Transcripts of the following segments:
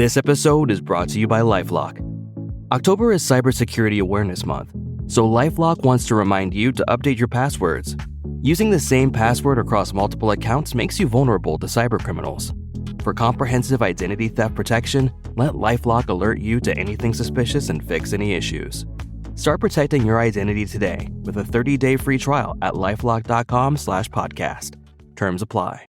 This episode is brought to you by LifeLock. October is Cybersecurity Awareness Month, so LifeLock wants to remind you to update your passwords. Using the same password across multiple accounts makes you vulnerable to cybercriminals. For comprehensive identity theft protection, let LifeLock alert you to anything suspicious and fix any issues. Start protecting your identity today with a 30-day free trial at lifelock.com/podcast. Terms apply.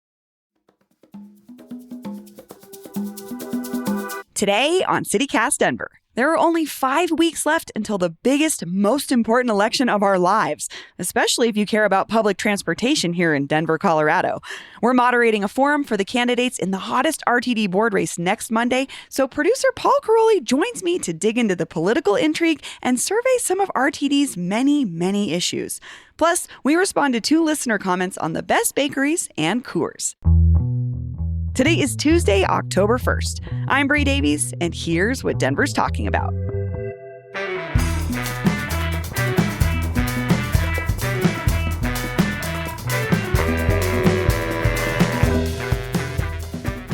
Today on CityCast Denver, there are only 5 weeks left until the biggest, most important election of our lives, especially if you care about public transportation here in Denver, Colorado. We're moderating a forum for the candidates in the hottest RTD board race next Monday, so producer Paul Caroli joins me to dig into the political intrigue and survey some of RTD's many, many issues. Plus, we respond to 2 listener comments on the best bakeries and Coors. Today is Tuesday, October 1st. I'm Bree Davies, and here's what Denver's talking about.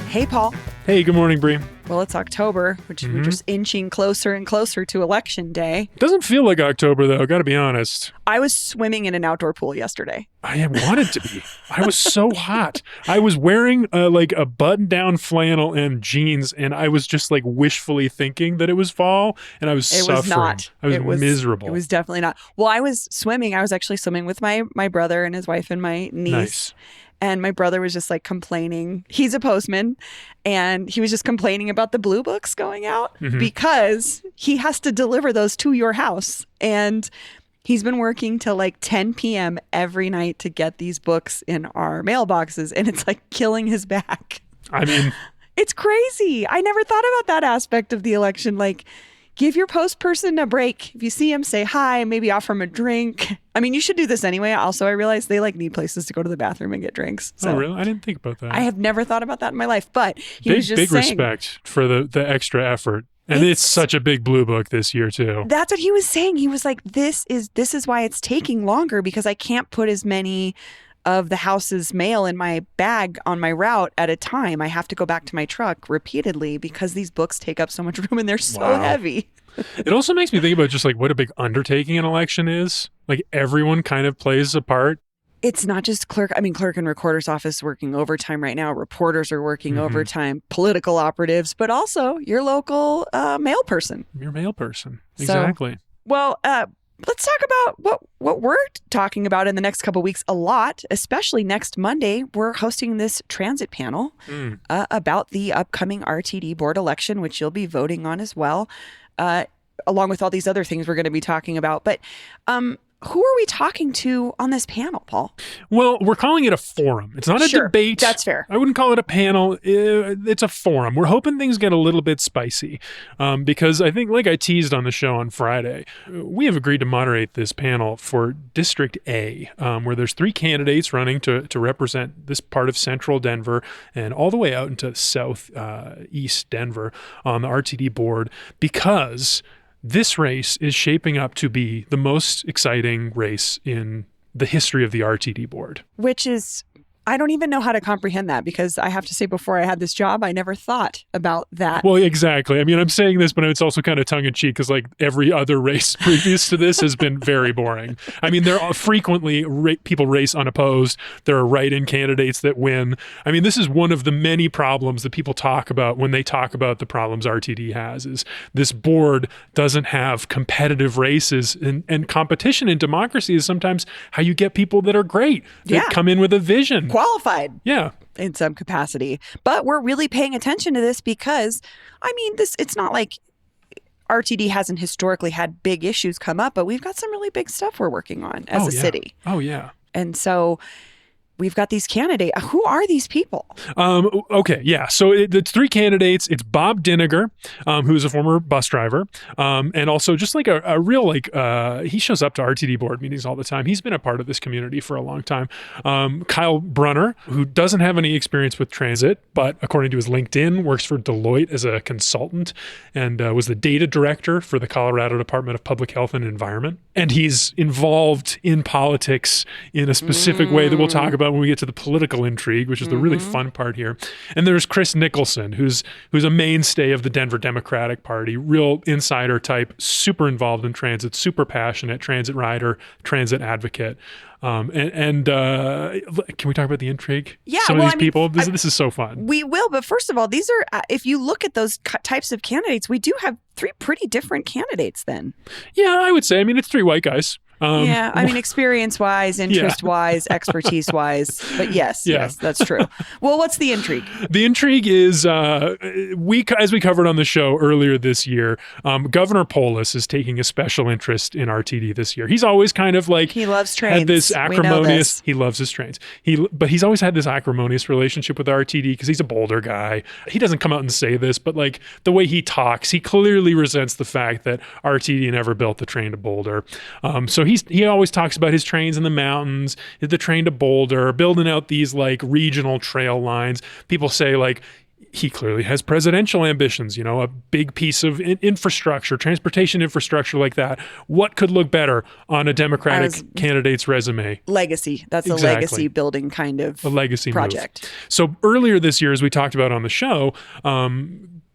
Hey, Paul. Hey, good morning, Bree. Well, it's October, which we're just inching closer and closer to Election Day. Doesn't feel like October, though, gotta be honest. I was swimming in an outdoor pool yesterday. I wanted to be. I was so hot. I was wearing a button-down flannel and jeans, and I was just wishfully thinking that it was fall, and I was suffering. Was not. I was miserable. It was definitely not. Well, I was swimming. I was actually swimming with my brother and his wife and my niece. Nice. And my brother was just complaining. He's a postman, and he was just complaining about the blue books going out because he has to deliver those to your house. And he's been working till 10 p.m. every night to get these books in our mailboxes, and it's killing his back. I mean, it's crazy. I never thought about that aspect of the election. Give your post person a break. If you see him, say hi, maybe offer him a drink. I mean, you should do this anyway. Also, I realize they need places to go to the bathroom and get drinks. So oh, really? I didn't think about that. I have never thought about that in my life, but he was just saying. Big respect for the extra effort. And it's such a big blue book this year, too. That's what he was saying. He was like, this is why it's taking longer, because I can't put as many of the house's mail in my bag on my route at a time. I have to go back to my truck repeatedly because these books take up so much room and they're so heavy. It also makes me think about just what a big undertaking an election is. Everyone kind of plays a part. It's not just clerk and recorder's office working overtime right now. Reporters are working overtime, political operatives, but also your local mail person. Your mail person. Exactly. So, well, let's talk about what we're talking about in the next couple of weeks a lot, especially next Monday. We're hosting this transit panel about the upcoming RTD board election, which you'll be voting on as well, along with all these other things we're going to be talking about. But who are we talking to on this panel, Paul? Well, we're calling it a forum. It's not a debate. That's fair. I wouldn't call it a panel. It's a forum. We're hoping things get a little bit spicy because I think, like I teased on the show on Friday, we have agreed to moderate this panel for District A, where there's 3 candidates running to represent this part of central Denver and all the way out into southeast Denver on the RTD board, because this race is shaping up to be the most exciting race in the history of the RTD board. Which is, I don't even know how to comprehend that, because I have to say, before I had this job, I never thought about that. Well, exactly. I mean, I'm saying this, but it's also kind of tongue-in-cheek, because every other race previous to this has been very boring. I mean, there are frequently people race unopposed. There are write-in candidates that win. I mean, this is one of the many problems that people talk about when they talk about the problems RTD has, is this board doesn't have competitive races, and competition in democracy is sometimes how you get people that are great, that come in with a vision. Qualified. Yeah. In some capacity. But we're really paying attention to this because, it's not like RTD hasn't historically had big issues come up, but we've got some really big stuff we're working on as a city. Oh, yeah. And so we've got these candidates. Who are these people? Okay, yeah. So it's 3 candidates. It's Bob Diniger, who's a former bus driver, and also just a real, he shows up to RTD board meetings all the time. He's been a part of this community for a long time. Kyle Brunner, who doesn't have any experience with transit, but according to his LinkedIn, works for Deloitte as a consultant and was the data director for the Colorado Department of Public Health and Environment. And he's involved in politics in a specific way that we'll talk about about when we get to the political intrigue, which is the really fun part here. And there's Chris Nicholson, who's a mainstay of the Denver Democratic Party, real insider type, super involved in transit, super passionate transit rider, transit advocate. Can we talk about the intrigue? Yeah, some of these people. This is so fun. We will, but first of all, these are if you look at those types of candidates, we do have three pretty different candidates. Then, yeah, I would say. I mean, it's three white guys. Yeah, I mean, experience-wise, interest-wise, expertise-wise. But yes, that's true. Well, what's the intrigue? The intrigue is, as we covered on the show earlier this year, Governor Polis is taking a special interest in RTD this year. He's always kind of like... He loves trains. Had this acrimonious... He loves his trains. But he's always had this acrimonious relationship with RTD because he's a Boulder guy. He doesn't come out and say this, but like the way he talks, he clearly resents the fact that RTD never built the train to Boulder. So he always talks about his trains in the mountains, the train to Boulder, building out these like regional trail lines. People say like he clearly has presidential ambitions, a big piece of infrastructure, transportation infrastructure like that. What could look better on a Democratic candidate's resume? Legacy. That's a legacy building kind of a legacy project. Move. So earlier this year, as we talked about on the show,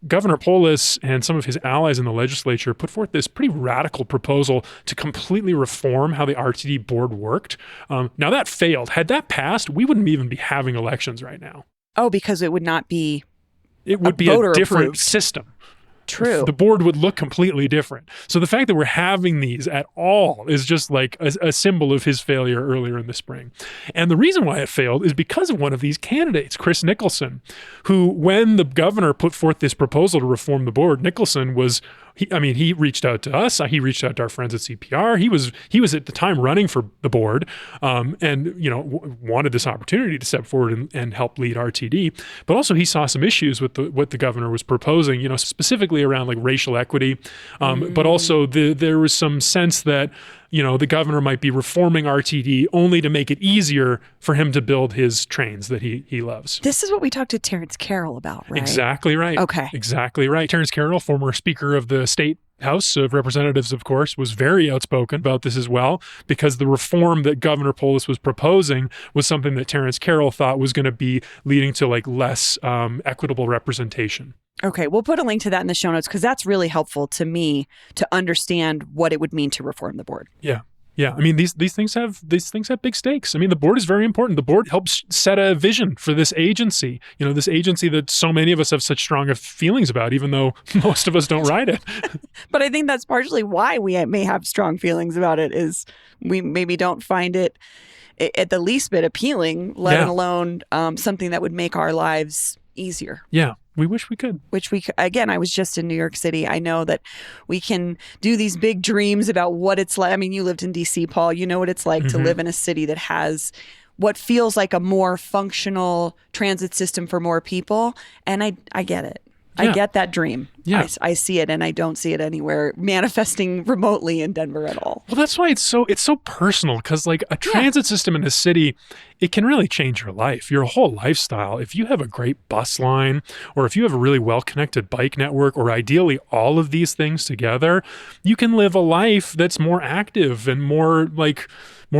Governor Polis and some of his allies in the legislature put forth this pretty radical proposal to completely reform how the RTD board worked. Now that failed. Had that passed, we wouldn't even be having elections right now. Oh, because it would not be a different system. True. The board would look completely different. So the fact that we're having these at all is just like a symbol of his failure earlier in the spring. And the reason why it failed is because of one of these candidates, Chris Nicholson, who, when the governor put forth this proposal to reform the board, Nicholson was... He reached out to us. He reached out to our friends at CPR. He was at the time running for the board, and wanted this opportunity to step forward and help lead RTD. But also, he saw some issues with what the governor was proposing. Specifically around like racial equity, but also there was some sense that the governor might be reforming RTD only to make it easier for him to build his trains that he loves. This is what we talked to Terrence Carroll about, right? Exactly right. Okay. Exactly right. Terrence Carroll, former Speaker of the State House of Representatives, of course, was very outspoken about this as well, because the reform that Governor Polis was proposing was something that Terrence Carroll thought was going to be leading to like less equitable representation. Okay, we'll put a link to that in the show notes because that's really helpful to me to understand what it would mean to reform the board. Yeah. Yeah, I mean these things have big stakes. I mean the board is very important. The board helps set a vision for this agency. This agency that so many of us have such strong feelings about, even though most of us don't ride it. But I think that's partially why we may have strong feelings about it, is we maybe don't find it at the least bit appealing, let alone something that would make our lives easier. Yeah. We wish we could. Again, I was just in New York City. I know that we can do these big dreams about what it's like. I mean, you lived in D.C., Paul. You know what it's like to live in a city that has what feels like a more functional transit system for more people. And I get it. Yeah. I get that dream. Yeah. I see it, and I don't see it anywhere manifesting remotely in Denver at all. Well, that's why it's so personal, because like a transit system in a city, it can really change your life, your whole lifestyle. If you have a great bus line, or if you have a really well-connected bike network, or ideally all of these things together, you can live a life that's more active and more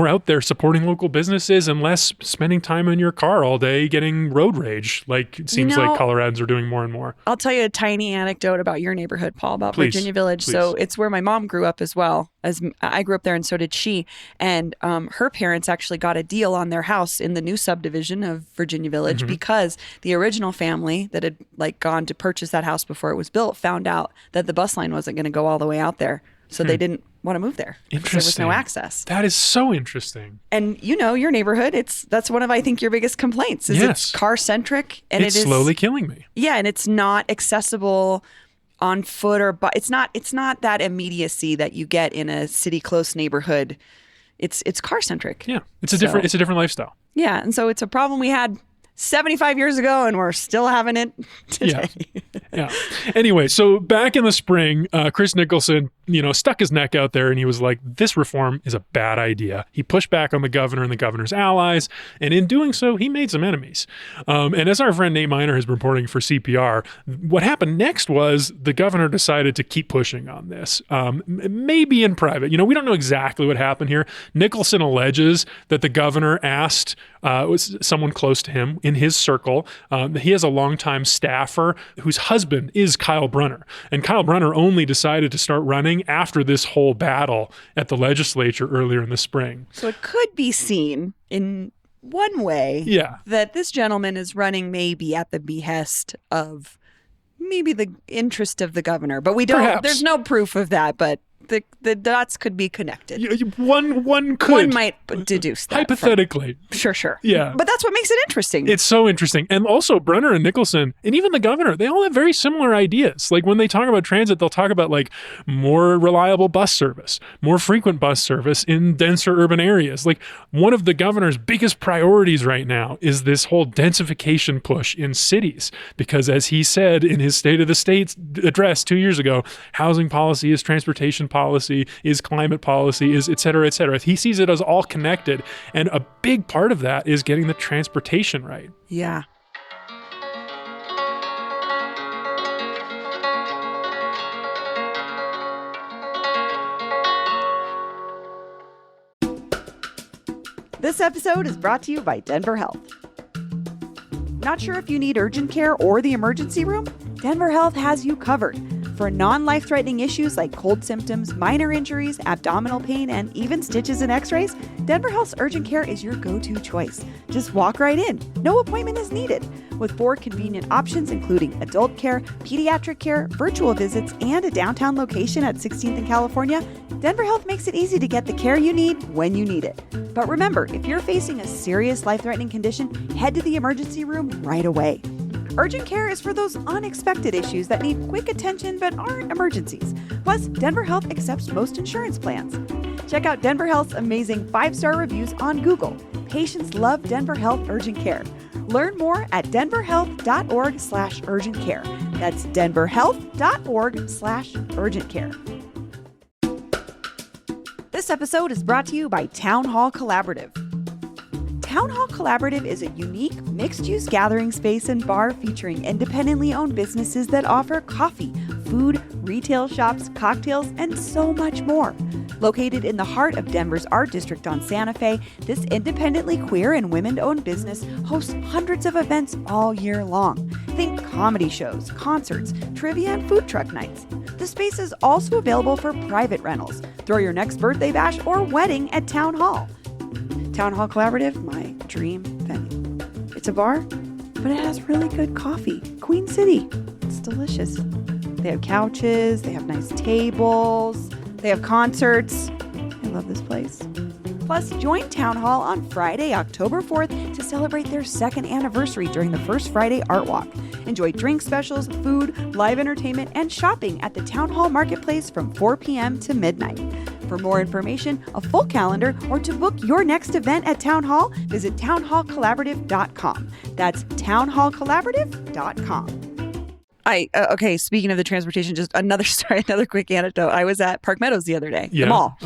out there supporting local businesses and less spending time in your car all day getting road rage, like it seems like Coloradans are doing more and more. I'll tell you a tiny anecdote about your neighborhood, Paul, about Virginia Village. Please. So it's where my mom grew up as well. As I grew up there, and so did she. And her parents actually got a deal on their house in the new subdivision of Virginia Village because the original family that had gone to purchase that house before it was built found out that the bus line wasn't going to go all the way out there. So they didn't want to move there. Interesting. There was no access. That is so interesting. And your neighborhood, that's one of, I think, your biggest complaints is it's car centric, and it's slowly killing me. Yeah, and it's not accessible on foot or it's not that immediacy that you get in a city close neighborhood. It's car centric. Yeah. It's a different lifestyle. Yeah, and so it's a problem we had 75 years ago, and we're still having it today. Yeah. Anyway, so back in the spring, Chris Nicholson, stuck his neck out there and he was like, this reform is a bad idea. He pushed back on the governor and the governor's allies. And in doing so, he made some enemies. And as our friend Nate Miner has been reporting for CPR, what happened next was the governor decided to keep pushing on this, maybe in private. We don't know exactly what happened here. Nicholson alleges that the governor asked was someone close to him in his circle. He has a longtime staffer whose husband is Kyle Brunner. And Kyle Brunner only decided to start running after this whole battle at the legislature earlier in the spring. So it could be seen in one way that this gentleman is running maybe at the behest of maybe the interest of the governor. But we don't, Perhaps. There's no proof of that, but the dots could be connected. One could. One might deduce that. Hypothetically. Sure. Yeah. But that's what makes it interesting. It's so interesting. And also Brunner and Nicholson, and even the governor, they all have very similar ideas. Like when they talk about transit, they'll talk about like more reliable bus service, more frequent bus service in denser urban areas. Like one of the governor's biggest priorities right now is this whole densification push in cities. Because as he said in his State of the State address 2 years ago, housing policy is transportation policy, is climate policy, is et cetera, et cetera. He sees it as all connected. And a big part of that is getting the transportation right. Yeah. This episode is brought to you by Denver Health. Not sure if you need urgent care or the emergency room? Denver Health has you covered. For non-life-threatening issues like cold symptoms, minor injuries, abdominal pain, and even stitches and x-rays, Denver Health's urgent care is your go-to choice. Just walk right in. No appointment is needed. With 4 convenient options including adult care, pediatric care, virtual visits, and a downtown location at 16th and California, Denver Health makes it easy to get the care you need when you need it. But remember, if you're facing a serious life-threatening condition, head to the emergency room right away. Urgent care is for those unexpected issues that need quick attention but aren't emergencies. Plus, Denver Health accepts most insurance plans. Check out Denver Health's amazing 5-star reviews on Google. Patients love Denver Health Urgent Care. Learn more at denverhealth.org/urgent care. That's denverhealth.org/urgent care. This episode is brought to you by Town Hall Collaborative. Town Hall Collaborative is a unique mixed-use gathering space and bar featuring independently owned businesses that offer coffee, food, retail shops, cocktails, and so much more. Located in the heart of Denver's Art District on Santa Fe, this independently queer and women-owned business hosts hundreds of events all year long. Think comedy shows, concerts, trivia, and food truck nights. The space is also available for private rentals. Throw your next birthday bash or wedding at Town Hall. Town Hall Collaborative, my dream venue. It's a bar, but it has really good coffee. Queen City. It's delicious. They have couches, they have nice tables, they have concerts. I love this place. Plus, join Town Hall on Friday, October 4th to celebrate their 2nd anniversary during the First Friday Art Walk. Enjoy drink specials, food, live entertainment, and shopping at the Town Hall Marketplace from 4 p.m. to midnight. For more information, a full calendar, or to book your next event at Town Hall, visit townhallcollaborative.com. That's townhallcollaborative.com. Okay, speaking of the transportation, just another quick anecdote. I was at Park Meadows the other day, the mall.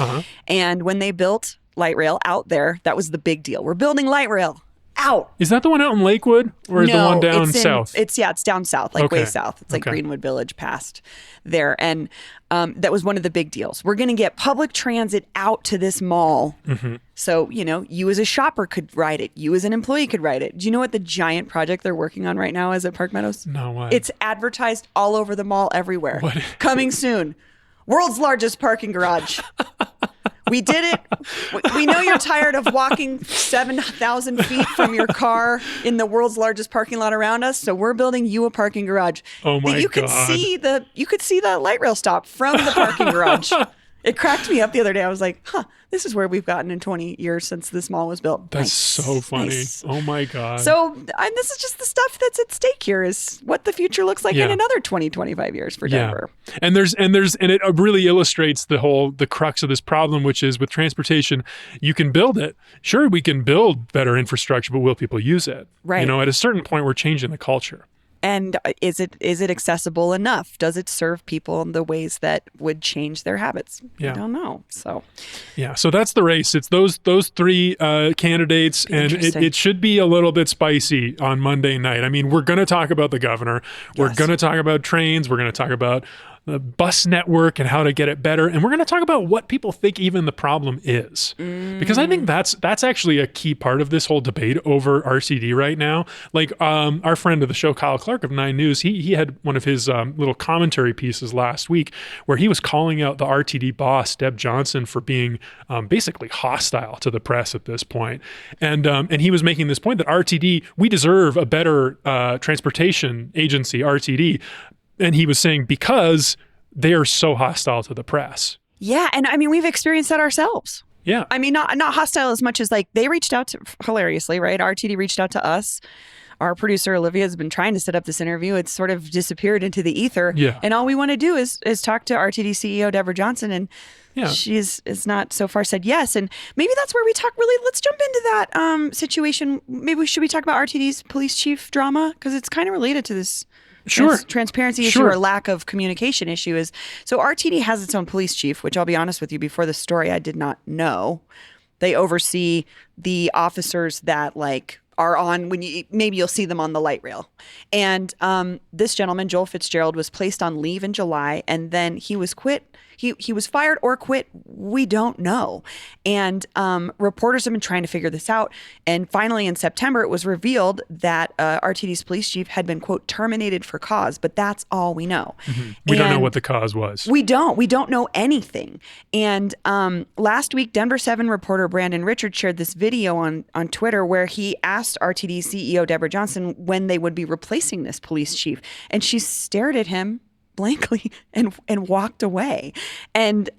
And when they built light rail out there, that was the big deal. We're building light rail out. Is that the one out in Lakewood or is the one down south? It's down south, way south. It's like Greenwood Village past there. And that was one of the big deals. We're going to get public transit out to this mall. Mm-hmm. So, you as a shopper could ride it. You as an employee could ride it. Do you know what the giant project they're working on right now is at Park Meadows? No, what? It's advertised all over the mall everywhere. What? Coming soon. World's largest parking garage. We did it. We know you're tired of walking 7,000 feet from your car in the world's largest parking lot around us. So we're building you a parking garage. Oh my God. You could see the light rail stop from the parking garage. It cracked me up the other day. I was like, this is where we've gotten in 20 years since this mall was built. That's so funny. Nice. Oh my God. So this is just the stuff that's at stake here, is what the future looks like in another 20, 25 years for Denver. Yeah. And it really illustrates the crux of this problem, which is with transportation, you can build it. Sure, we can build better infrastructure, but will people use it? Right. At a certain point, we're changing the culture. And is it accessible enough? Does it serve people in the ways that would change their habits? I don't know. So that's the race. It's those three candidates, and it should be a little bit spicy on Monday night. I mean, we're going to talk about the governor. We're going to talk about trains. We're going to talk about the bus network and how to get it better. And we're going to talk about what people think even the problem is. Because I think that's actually a key part of this whole debate over RTD right now. Like our friend of the show, Kyle Clark of 9 News, he had one of his little commentary pieces last week where he was calling out the RTD boss, Deb Johnson, for being basically hostile to the press at this point. And he was making this point that RTD, we deserve a better transportation agency, RTD. And he was saying because they are so hostile to the press. Yeah. And I mean, we've experienced that ourselves. Yeah. I mean, not hostile as much as like they reached out to, hilariously, right? RTD reached out to us. Our producer, Olivia, has been trying to set up this interview. It's sort of disappeared into the ether. Yeah. And all we want to do is talk to RTD CEO Deborah Johnson. And she is not so far said yes. And maybe that's where we talk let's jump into that situation. Maybe should we talk about RTD's police chief drama? Because it's kind of related to this. Transparency issue or lack of communication issue is. So RTD has its own police chief, which I'll be honest with you, before the story, I did not know. They oversee the officers that are on maybe you'll see them on the light rail. And this gentleman, Joel Fitzgerald, was placed on leave in July, and then he was quit. He was fired or quit. We don't know. And reporters have been trying to figure this out. And finally, in September, it was revealed that RTD's police chief had been, quote, terminated for cause. But that's all we know. Mm-hmm. We don't know what the cause was. We don't know anything. And last week, Denver 7 reporter Brandon Richards shared this video on Twitter where he asked RTD CEO Deborah Johnson when they would be replacing this police chief. And she stared at him blankly and walked away. And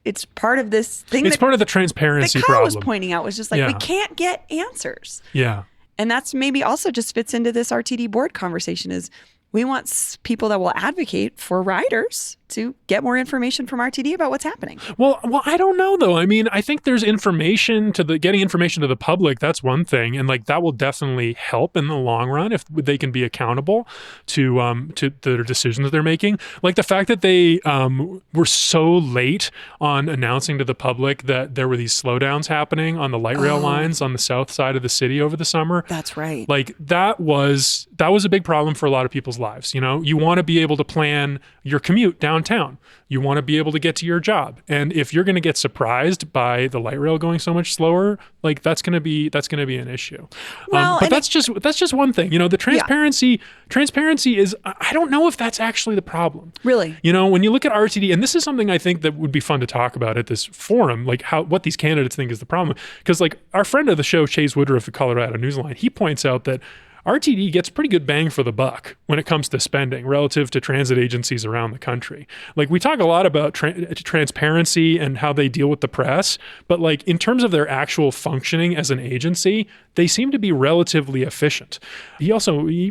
it's part of this thing. It's part of the transparency that Kyle problem. was pointing out was just we can't get answers. Yeah. And that's maybe also just fits into this RTD board conversation is we want people that will advocate for riders to get more information from RTD about what's happening. Well, I don't know though. I mean, I think there's getting information to the public. That's one thing, and that will definitely help in the long run if they can be accountable to their decisions they're making. Like the fact that they were so late on announcing to the public that there were these slowdowns happening on the light rail lines on the south side of the city over the summer. That's right. That was a big problem for a lot of people's lives. You want to be able to plan your commute downtown. You want to be able to get to your job. And if you're going to get surprised by the light rail going so much slower, that's going to be an issue. Well, but that's just one thing. The transparency is, I don't know if that's actually the problem. Really? When you look at RTD, and this is something I think that would be fun to talk about at this forum, what these candidates think is the problem. Because our friend of the show, Chase Woodruff at Colorado Newsline, he points out that RTD gets pretty good bang for the buck when it comes to spending relative to transit agencies around the country. We talk a lot about transparency and how they deal with the press, but in terms of their actual functioning as an agency, they seem to be relatively efficient. He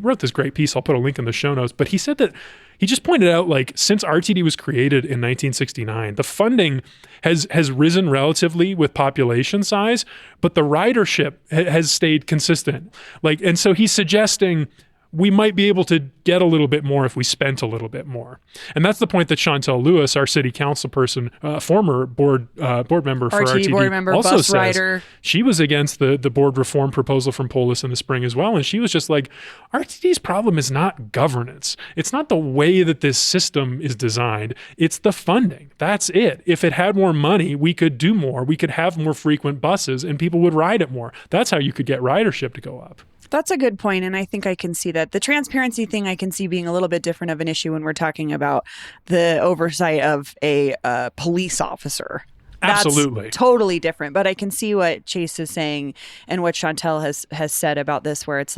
wrote this great piece, I'll put a link in the show notes, but he said that he just pointed out, since RTD was created in 1969, the funding has risen relatively with population size, but the ridership has stayed consistent. And so he's suggesting we might be able to get a little bit more if we spent a little bit more. And that's the point that Chantel Lewis, our city council person, former board member for RTD board member, also bus says rider. She was against the board reform proposal from Polis in the spring as well. And she was just RTD's problem is not governance. It's not the way that this system is designed. It's the funding. That's it. If it had more money, we could do more. We could have more frequent buses and people would ride it more. That's how you could get ridership to go up. That's a good point, and I think I can see that. The transparency thing I can see being a little bit different of an issue when we're talking about the oversight of a police officer. Absolutely. That's totally different, but I can see what Chase is saying and what Chantel has said about this, where it's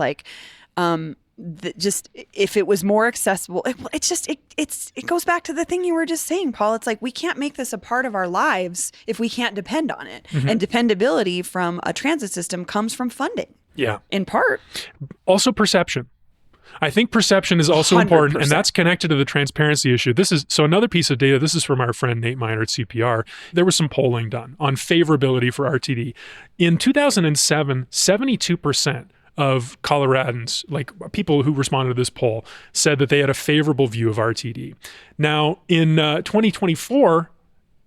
just if it was more accessible, it goes back to the thing you were just saying, Paul. It's like we can't make this a part of our lives if we can't depend on it. And dependability from a transit system comes from funding. Yeah. In part. Also perception. I think perception is also 100%. important, and that's connected to the transparency issue. So another piece of data, this is from our friend Nate Miner at CPR. There was some polling done on favorability for RTD. In 2007, 72% of Coloradans, like people who responded to this poll, said that they had a favorable view of RTD. Now, in 2024,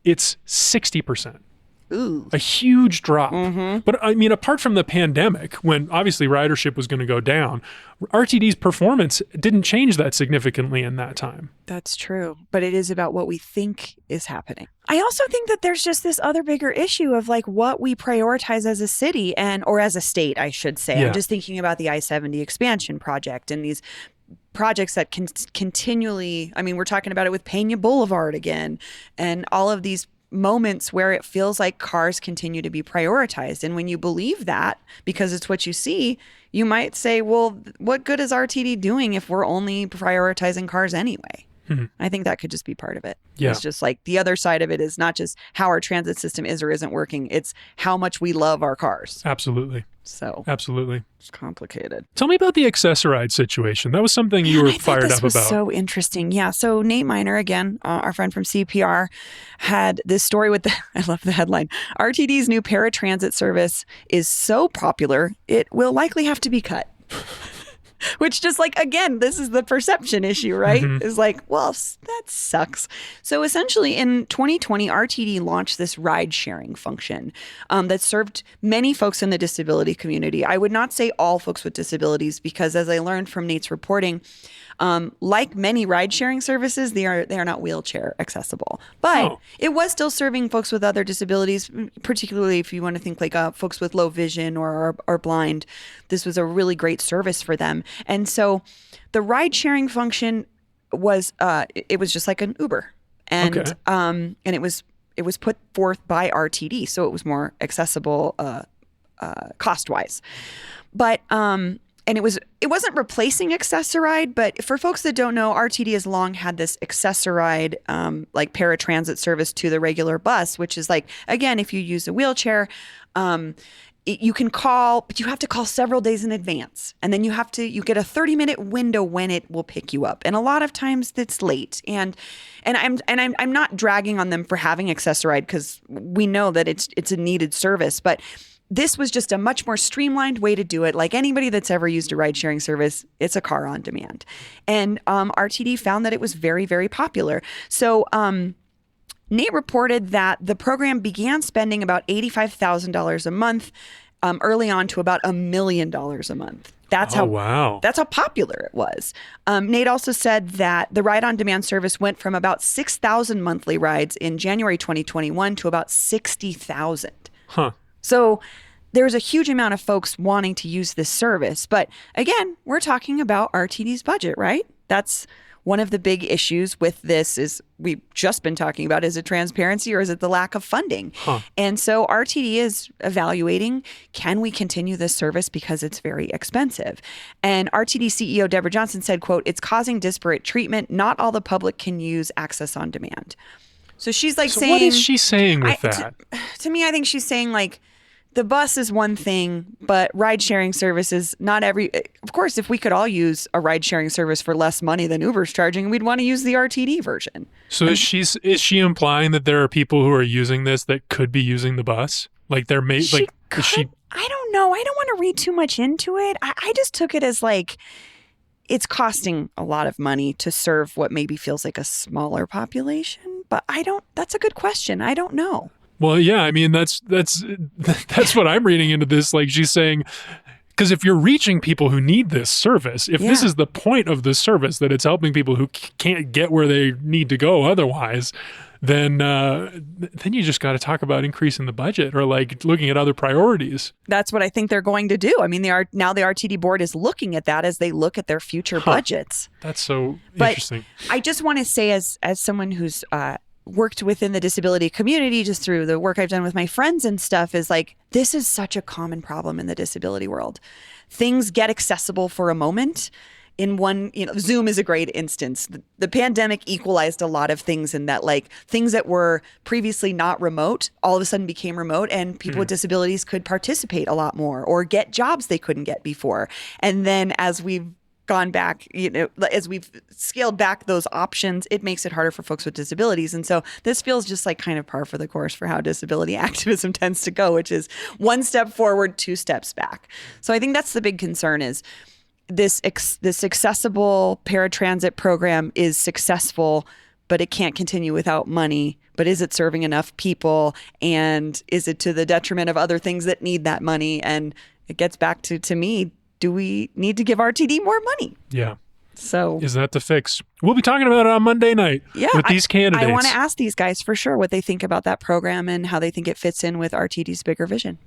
it's 60%. Ooh. A huge drop. But I mean, apart from the pandemic, when obviously ridership was going to go down, RTD's performance didn't change that significantly in that time. That's true. But it is about what we think is happening. I also think that there's just this other bigger issue of like what we prioritize as a city or as a state, I should say. Yeah. I'm just thinking about the I-70 expansion project and these projects that can continually, I mean, we're talking about it with Peña Boulevard again, and all of these moments where it feels like cars continue to be prioritized. And when you believe that, because it's what you see, you might say, well, what good is RTD doing if we're only prioritizing cars anyway? I think that could just be part of it. Yeah. It's just like the other side of it is not just how our transit system is or isn't working. It's how much we love our cars. Absolutely. So Absolutely. it's complicated. Tell me about the Accessoride situation. That was something you were I thought fired this up was about. so interesting. Yeah. So Nate Miner, again, our friend from CPR, had this story with I love the headline. RTD's new paratransit service is so popular, it will likely have to be cut. Which just like, again, this is the perception issue, right? Is like, well, that sucks. So essentially in 2020, RTD launched this ride sharing function that served many folks in the disability community. I would not say all folks with disabilities, because as I learned from Nate's reporting, like many ride sharing services, they are not wheelchair accessible. But it was still serving folks with other disabilities, particularly if you want to think like folks with low vision or are blind. This was a really great service for them. And so the ride sharing function was it was just like an Uber. And and it was put forth by RTD, so it was more accessible cost wise. But and it wasn't replacing Accessoride, but for folks that don't know, RTD has long had this Accessoride like paratransit service to the regular bus, which is like, again, if you use a wheelchair, you can call, but you have to call several days in advance. And then you get a 30-minute window when it will pick you up. And a lot of times it's late. And I'm not dragging on them for having Accessoride, because we know that it's a needed service, but this was just a much more streamlined way to do it. Like anybody that's ever used a ride-sharing service, it's a car on demand. And RTD found that it was very, very popular. So Nate reported that the program began spending about $85,000 a month early on to about $1 million a month. That's how popular it was. Nate also said that the ride-on-demand service went from about 6,000 monthly rides in January 2021 to about 60,000. So there's a huge amount of folks wanting to use this service. But again, we're talking about RTD's budget, right? That's one of the big issues with this is we've just been talking about, is it transparency or is it the lack of funding? And so RTD is evaluating, can we continue this service because it's very expensive? And RTD CEO Deborah Johnson said, quote, "It's causing disparate treatment. Not all the public can use access on demand." So she's like saying... what is she saying with that? To me, I think she's saying like, the bus is one thing, but ride-sharing services, of course, if we could all use a ride-sharing service for less money than Uber's charging, we'd want to use the RTD version. So is she implying that there are people who are using this that could be using the bus? Like they're I don't know. I don't want to read too much into it. I just took it as like, it's costing a lot of money to serve what maybe feels like a smaller population, but that's a good question. I don't know. Well, yeah, I mean, that's what I'm reading into this. Like she's saying, because if you're reaching people who need this service, if this is the point of the service, that it's helping people who can't get where they need to go otherwise, then you just got to talk about increasing the budget or like looking at other priorities. That's what I think they're going to do. I mean, now the RTD board is looking at that as they look at their future budgets. That's so interesting. I just want to say, as someone who's worked within the disability community, just through the work I've done with my friends and stuff, is like, this is such a common problem in the disability world. Things get accessible for a moment, in one, Zoom is a great instance. The pandemic equalized a lot of things in that, like, things that were previously not remote all of a sudden became remote, and people with disabilities could participate a lot more or get jobs they couldn't get before. And then as we've gone back, as we've scaled back those options, it makes it harder for folks with disabilities. And so this feels just like kind of par for the course for how disability activism tends to go, which is one step forward, two steps back. So I think that's the big concern is this accessible paratransit program is successful, but it can't continue without money. But is it serving enough people? And is it to the detriment of other things that need that money? And it gets back to me, do we need to give RTD more money? Yeah. So is that the fix? We'll be talking about it on Monday night with these candidates. I want to ask these guys for sure what they think about that program and how they think it fits in with RTD's bigger vision.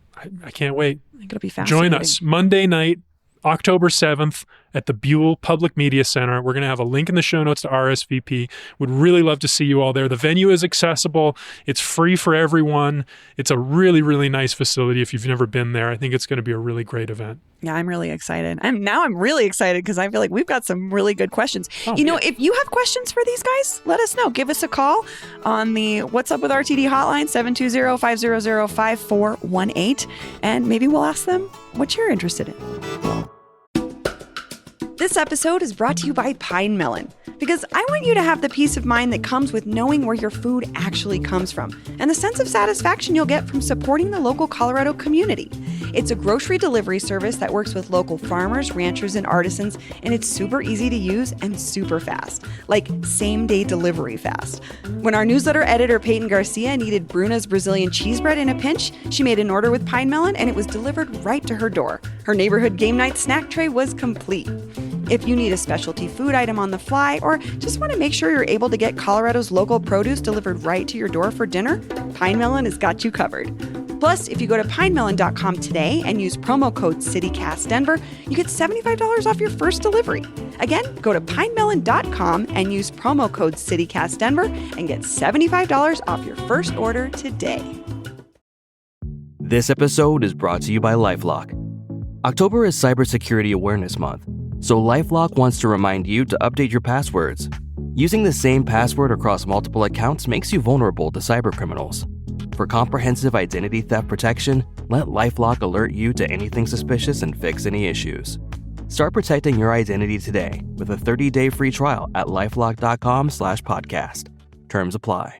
I can't wait. I think it'll be fascinating. Join us Monday night, October 7th at the Buell Public Media Center. We're going to have a link in the show notes to RSVP. Would really love to see you all there. The venue is accessible. It's free for everyone. It's a really, really nice facility if you've never been there. I think it's going to be a really great event. Yeah, I'm really excited. I'm really excited because I feel like we've got some really good questions. If you have questions for these guys, let us know. Give us a call on the What's Up with RTD hotline, 720-500-5418, and maybe we'll ask them what you're interested in. This episode is brought to you by Pine Melon, because I want you to have the peace of mind that comes with knowing where your food actually comes from and the sense of satisfaction you'll get from supporting the local Colorado community. It's a grocery delivery service that works with local farmers, ranchers, and artisans, and it's super easy to use and super fast, like same-day delivery fast. When our newsletter editor, Peyton Garcia, needed Bruna's Brazilian cheese bread in a pinch, she made an order with Pine Melon, and it was delivered right to her door. Her neighborhood game night snack tray was complete. If you need a specialty food item on the fly or just want to make sure you're able to get Colorado's local produce delivered right to your door for dinner, Pine Melon has got you covered. Plus, if you go to pinemelon.com today and use promo code CityCastDenver, you get $75 off your first delivery. Again, go to pinemelon.com and use promo code CityCastDenver and get $75 off your first order today. This episode is brought to you by LifeLock. October is Cybersecurity Awareness Month, so LifeLock wants to remind you to update your passwords. Using the same password across multiple accounts makes you vulnerable to cybercriminals. For comprehensive identity theft protection, let LifeLock alert you to anything suspicious and fix any issues. Start protecting your identity today with a 30-day free trial at lifelock.com/podcast. Terms apply.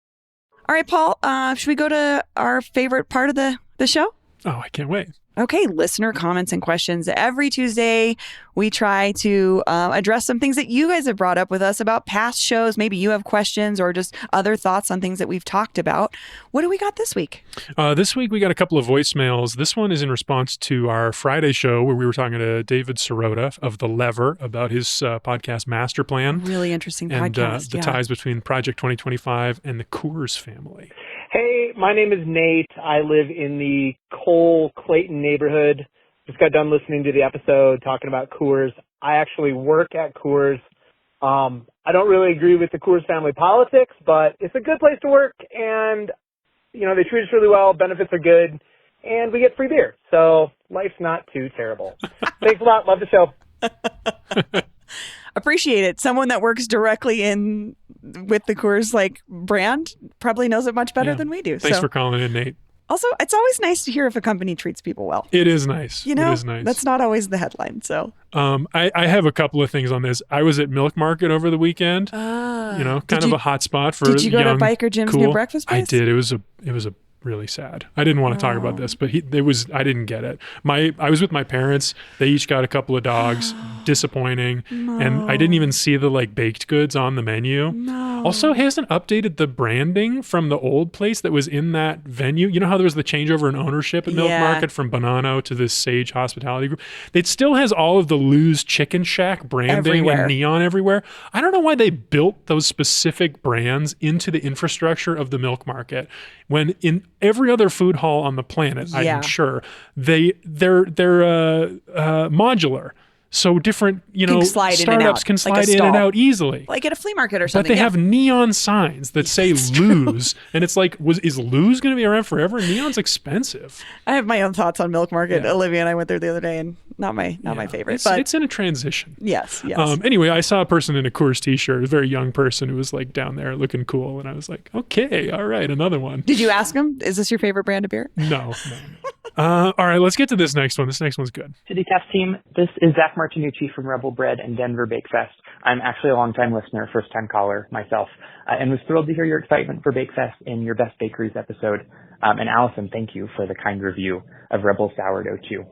All right, Paul, should we go to our favorite part of the show? Oh, I can't wait. Okay, listener comments and questions. Every Tuesday, we try to address some things that you guys have brought up with us about past shows. Maybe you have questions or just other thoughts on things that we've talked about. What do we got this week? This week, we got a couple of voicemails. This one is in response to our Friday show where we were talking to David Sirota of The Lever about his podcast Master Plan. Really interesting and, podcast. The ties between Project 2025 and the Coors family. Hey, my name is Nate. I live in the Cole-Clayton neighborhood. Just got done listening to the episode talking about Coors. I actually work at Coors. I don't really agree with the Coors family politics, but it's a good place to work, and, they treat us really well, benefits are good, and we get free beer. So life's not too terrible. Thanks a lot. Love the show. Appreciate it. Someone that works directly with the Coors brand probably knows it much better than we do. Thanks for calling in, Nate. Also, it's always nice to hear if a company treats people well. It is nice. It is nice. That's not always the headline. So, I have a couple of things on this. I was at Milk Market over the weekend. Kind of a hot spot for. Did you go to Biker Jim's new breakfast place? I did. It was a really sad. I didn't want to talk about this, but I didn't get it. I was with my parents. They each got a couple of dogs. Disappointing. No. And I didn't even see the baked goods on the menu. No. Also, he hasn't updated the branding from the old place that was in that venue. You know how there was the changeover in ownership at Milk Market from Bonanno to this Sage Hospitality Group? It still has all of the Lou's Chicken Shack branding and neon everywhere. I don't know why they built those specific brands into the infrastructure of the Milk Market when in every other food hall on the planet, I'm sure, they're modular. So different, Can slide in and startups out, can like a slide in and stall. out easily. Like at a flea market or But something. they yeah. have neon signs that say lose. And it's like, is lose going to be around forever? Neon's expensive. I have my own thoughts on Milk Market. Yeah. Olivia and I went there the other day, and not my favorite. But It's in a transition. yes. Anyway, I saw a person in a Coors t-shirt, a very young person who was like down there looking cool. And I was like, okay, all right, another one. Did you ask him, is this your favorite brand of beer? No. All right, let's get to this next one. This next one's good. CityCast team, this is Zach Martinucci from Rebel Bread and Denver Bake Fest. I'm actually a longtime listener, first-time caller myself, and was thrilled to hear your excitement for Bake Fest in your Best Bakeries episode. And Allison, thank you for the kind review of Rebel Sourdough too.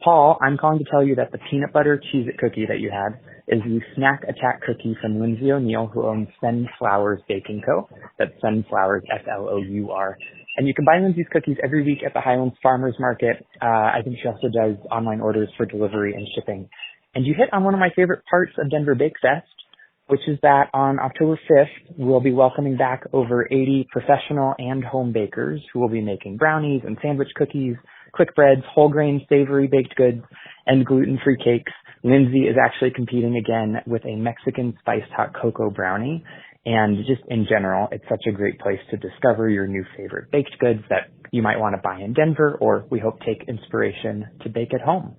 Paul, I'm calling to tell you that the peanut butter Cheez-It cookie that you had is the Snack Attack cookie from Lindsay O'Neill, who owns Sunflowers Baking Co. That's Sunflowers, Flour. And you can buy Lindsay's cookies every week at the Highlands Farmers Market. I think she also does online orders for delivery and shipping. And you hit on one of my favorite parts of Denver Bake Fest, which is that on October 5th, we'll be welcoming back over 80 professional and home bakers who will be making brownies and sandwich cookies, quick breads, whole grain savory baked goods, and gluten-free cakes. Lindsay is actually competing again with a Mexican spiced hot cocoa brownie. And just in general, it's such a great place to discover your new favorite baked goods that you might want to buy in Denver, or we hope take inspiration to bake at home.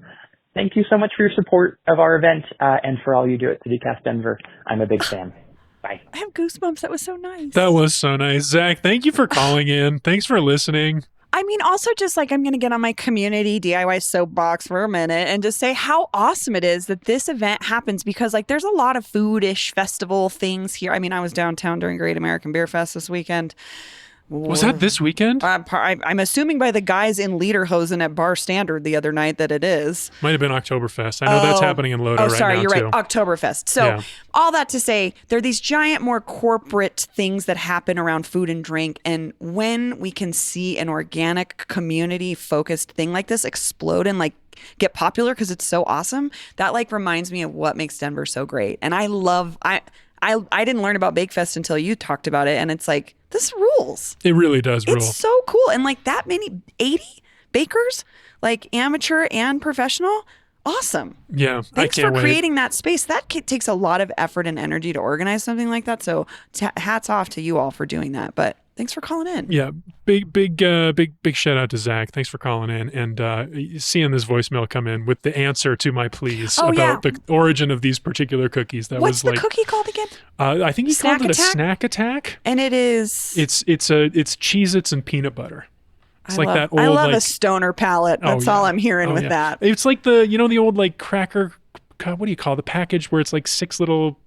Thank you so much for your support of our event and for all you do at CityCast Denver. I'm a big fan. Bye. I have goosebumps. That was so nice. That was so nice. Zach, thank you for calling in. Thanks for listening. I mean, also just like I'm going to get on my community DIY soapbox for a minute and just say how awesome it is that this event happens, because like there's a lot of food-ish festival things here. I mean, I was downtown during Great American Beer Fest this weekend. Was that this weekend? I'm assuming by the guys in Lederhosen at Bar Standard the other night that it is. Might have been Oktoberfest. I know that's happening in Lodo right now, sorry, you're too. right. Oktoberfest. So all that to say, there are these giant, more corporate things that happen around food and drink. And when we can see an organic, community-focused thing like this explode and like get popular because it's so awesome, that like reminds me of what makes Denver so great. And I didn't learn about Bake Fest until you talked about it, and it's like, this rules. It really does rule. It's so cool. And like that many, 80 bakers, like amateur and professional, awesome. Yeah, Thanks for creating that space. That takes a lot of effort and energy to organize something like that. So hats off to you all for doing that. But thanks for calling in. Yeah, big shout out to Zach. Thanks for calling in and seeing this voicemail come in with the answer to my pleas about the origin of these particular cookies. What's the cookie called again? I think he called it a Snack Attack. And it is. It's Cheez-Its and peanut butter. It's like that old. I love a stoner palate. That's all I'm hearing with that. It's like the old like cracker. What do you call the package where it's like 6 little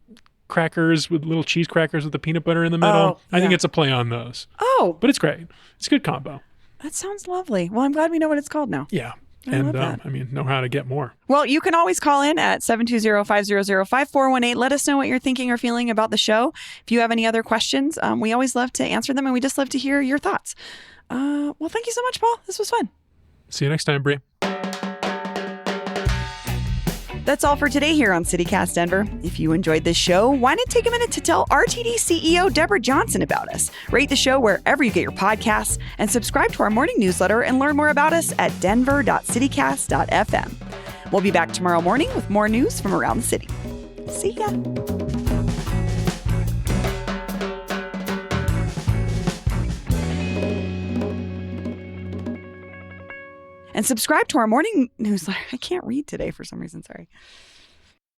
crackers with little cheese crackers with the peanut butter in the middle. I think it's a play on those. Oh. But it's great. It's a good combo. That sounds lovely. Well, I'm glad we know what it's called now. Yeah. I know how to get more. Well, you can always call in at 720-500-5418. Let us know what you're thinking or feeling about the show. If you have any other questions, we always love to answer them, and we just love to hear your thoughts. Well, thank you so much, Paul. This was fun. See you next time, Bree. That's all for today here on CityCast Denver. If you enjoyed this show, why not take a minute to tell RTD CEO Deborah Johnson about us? Rate the show wherever you get your podcasts and subscribe to our morning newsletter and learn more about us at denver.citycast.fm. We'll be back tomorrow morning with more news from around the city. See ya. And subscribe to our morning newsletter. I can't read today for some reason. Sorry.